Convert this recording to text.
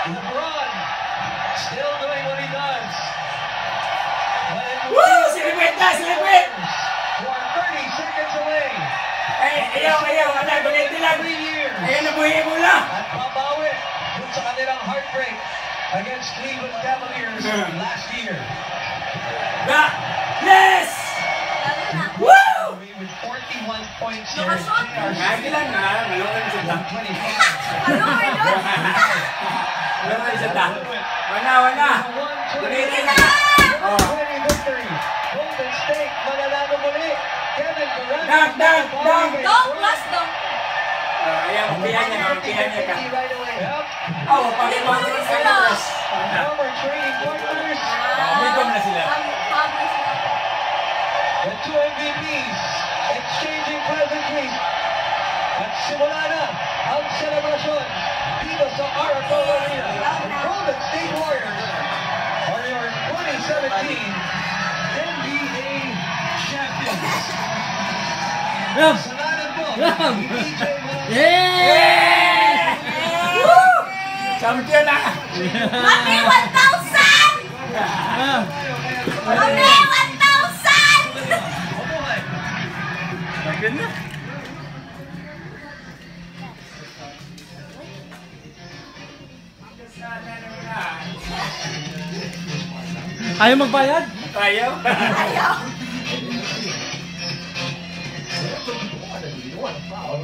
LeBron still doing what he does. Woo! Silipit na! Silipit! We're 30 seconds away. Ayaw! Wala! Gulitin lang! Ayaw na buhay mo lang! At babawi dun sa kanilang heartbreak against Cleveland Cavaliers last year. Yes! Woo! With 41 points here. Lagi lang ha. Malungan sa ta. Malungan sa ta. Wana. Gulitin na! Victory. Golden State mananalo muli. Kevin Durant. Dunk! Plus dunk. Ayaw, magpihan niya ka. Right away. Oo, pag-iwanan ng Canvas. Former trading partners. Bigom na sila. The two MVPs exchanging pleasantries. At simula na ang selebrasyon dito sa Oracle Arena. Golden State Warriors are your 2017 NBA champions. Salamat po. DJ Yeah! Champion na! Mami, 1,000! Mami, 1,000! Champion na! Ayaw magbayad? Ayaw! One foul.